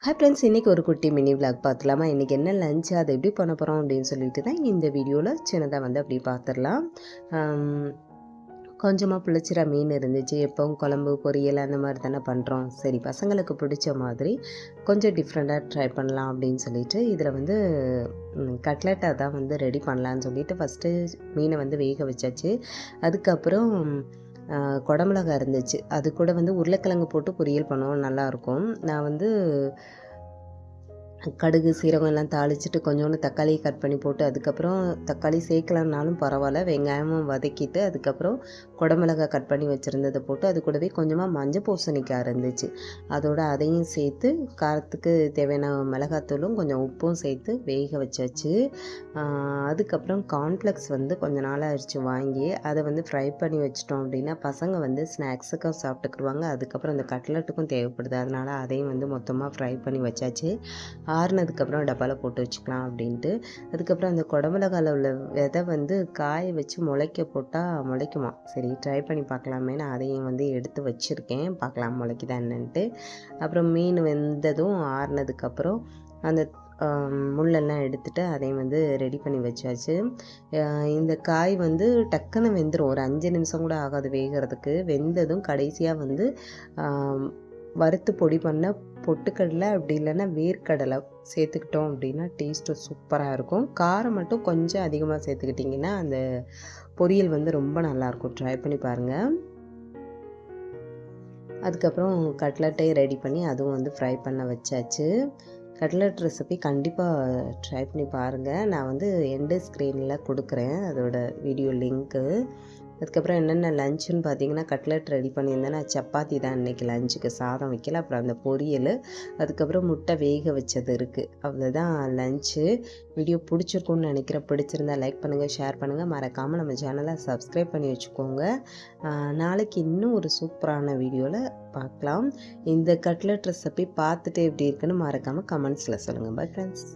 Hi friends, இன்றைக்கி ஒரு குட்டி மினி விளாக் பார்த்துலாமா? இன்றைக்கி என்ன லஞ்ச், அதை எப்படி பண்ண போகிறோம் அப்படின்னு சொல்லிட்டு தான் இந்த வீடியோவில் சின்னதாக வந்து அப்படி பார்த்துடலாம். கொஞ்சமாக புளிச்சிற மீன் இருந்துச்சு. எப்பவும் குழம்பு பொரியல் அந்த மாதிரி தானே பண்ணுறோம். சரி, பசங்களுக்கு பிடிச்ச மாதிரி கொஞ்சம் டிஃப்ரெண்ட்டாக ட்ரை பண்ணலாம் அப்படின்னு சொல்லிட்டு இதில் வந்து கட்லெட்டாக தான் வந்து ரெடி பண்ணலான்னு சொல்லிட்டு ஃபஸ்ட்டு மீனை வந்து வேக வச்சாச்சு. அதுக்கப்புறம் குடமிளகா இருந்துச்சு, அது கூட வந்து உருளைக்கிழங்கு போட்டு பொரியல் பண்ணுவோம், நல்லாயிருக்கும். நான் வந்து கடுகு சீரகம் எல்லாம் தாளிச்சிட்டு கொஞ்சோண்டு தக்காளி கட் பண்ணி போட்டு, அதுக்கப்புறம் தக்காளி சேர்க்கலனாலும் பரவாயில்ல, வெங்காயமும் வதக்கிட்டு அதுக்கப்புறம் குடமிளகாய் கட் பண்ணி வச்சுருந்ததை போட்டு, அது கூடவே கொஞ்சமாக மஞ்சள் பூசணிக்காய் இருந்துச்சு, அதோட அதையும் சேர்த்து காரத்துக்கு தேவையான மிளகாத்தூளும் கொஞ்சம் உப்பும் சேர்த்து வேக வச்சாச்சு. அதுக்கப்புறம் கார்ன்ஃப்ளெக்ஸ் வந்து கொஞ்சம் நாள் ஆயிடுச்சு வாங்கி, அதை வந்து ஃப்ரை பண்ணி வச்சிட்டோம் அப்படின்னா பசங்க வந்து ஸ்நாக்ஸுக்கும் சாப்பிட்டுக்குருவாங்க. அதுக்கப்புறம் இந்த கட்லெட்டுக்கும் தேவைப்படுது, அதனால் அதையும் வந்து மொத்தமாக ஃப்ரை பண்ணி வச்சாச்சு. ஆறுனதுக்கப்புறம் டப்பாவில் போட்டு வச்சுக்கலாம் அப்படின்ட்டு. அதுக்கப்புறம் அந்த குடமிளகாவில் உள்ள விதை வந்து காய வச்சு முளைக்க போட்டால் முளைக்குமா, சரி ட்ரை பண்ணி பார்க்கலாமே, நான் அதையும் வந்து எடுத்து வச்சுருக்கேன், பார்க்கலாம் முளைக்குதா என்னன்ட்டு. அப்புறம் மீன் வெந்ததும் ஆறுனதுக்கப்புறம் அந்த முள்ளெல்லாம் எடுத்துகிட்டு அதையும் வந்து ரெடி பண்ணி வச்சாச்சு. இந்த காய் வந்து டக்குன்னு வெந்துடும், ஒரு 5 நிமிஷம் கூட ஆகாது வேகிறதுக்கு. வெந்ததும் கடைசியாக வந்து வறுத்து பொடி பண்ண பொட்டுக்கடலை அப்படி இல்லைன்னா வேர்க்கடலை சேர்த்துக்கிட்டோம் அப்படின்னா டேஸ்ட்டு சூப்பராக இருக்கும். காரம் மட்டும் கொஞ்சம் அதிகமாக சேர்த்துக்கிட்டிங்கன்னா அந்த பொரியல் வந்து ரொம்ப நல்லாயிருக்கும், ட்ரை பண்ணி பாருங்கள். அதுக்கப்புறம் கட்லெட்டையும் ரெடி பண்ணி அதுவும் வந்து ஃப்ரை பண்ண வச்சாச்சு. கட்லெட் ரெசிபி கண்டிப்பாக ட்ரை பண்ணி பாருங்கள். நான் வந்து எண்டு ஸ்க்ரீனில் கொடுக்குறேன் அதோட வீடியோ லிங்க்கு. அதுக்கப்புறம் என்னென்ன லஞ்சுன்னு பார்த்தீங்கன்னா, கட்லெட் ரெடி பண்ணியிருந்தேன். நான் சப்பாத்தி தான் இன்றைக்கி லஞ்சுக்கு, சாதம் வைக்கல. அப்புறம் அந்த பொரியல், அதுக்கப்புறம் முட்டை வேக வச்சது இருக்குது, அவ்வளோதான் லஞ்சு. வீடியோ பிடிச்சிருக்குன்னு நினைக்கிறேன். பிடிச்சிருந்தா லைக் பண்ணுங்கள், ஷேர் பண்ணுங்கள், மறக்காமல் நம்ம சேனலை சப்ஸ்கிரைப் பண்ணி வச்சுக்கோங்க. நாளைக்கு இன்னும் ஒரு சூப்பரான வீடியோவில் பார்க்கலாம். இந்த கட்லெட் ரெசிபி பார்த்துட்டு எப்படி இருக்குன்னு மறக்காமல் கமெண்ட்ஸில் சொல்லுங்கள். Bye friends.